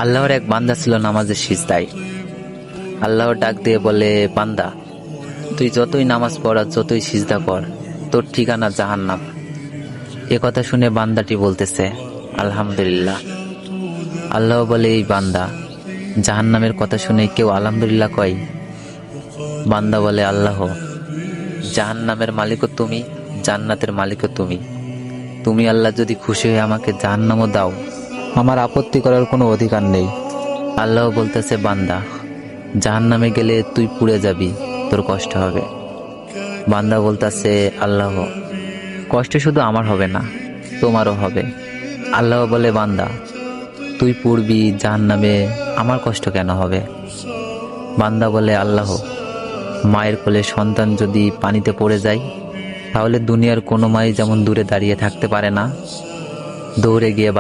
আল্লাহর এক বান্দা ছিল নামাজের সিজদায়। আল্লাহ ডাক দিয়ে বলে, বান্দা, তুই যতই নামাজ পড় আর যতই সিজদা কর, তোর ঠিকানা জাহান্নাম। এ কথা শুনে বান্দাটি বলতেছে, আলহামদুলিল্লাহ। আল্লাহ বলে, এই বান্দা, জাহান্নামের কথা শুনে কেউ আলহামদুলিল্লাহ কয়? বান্দা বলে, আল্লাহ, জাহান্নামের মালিকও তুমি, জান্নাতের মালিকও তুমি। তুমি আল্লাহ যদি খুশি হয়ে আমাকে জাহান্নামও দাও, আমার আপত্তি করার কোনো অধিকার নেই। আল্লাহ বলতেছে, বান্দা, জাহান্নামে গেলে তুই পুড়ে যাবি, তোর কষ্ট হবে। বান্দা বলতেছে, আল্লাহ, কষ্ট শুধু আমার হবে না, তোমারও হবে। আল্লাহ বলে, বান্দা, তুই পুড়বি জাহান্নামে, আমার কষ্ট কেন হবে? বান্দা বলে, আল্লাহ, মায়ের কোলে সন্তান যদি পানিতে পড়ে যায়, তাহলে দুনিয়ার কোনো মাই যেমন দূরে দাঁড়িয়ে থাকতে পারে না, দৌড়ে গিয়ে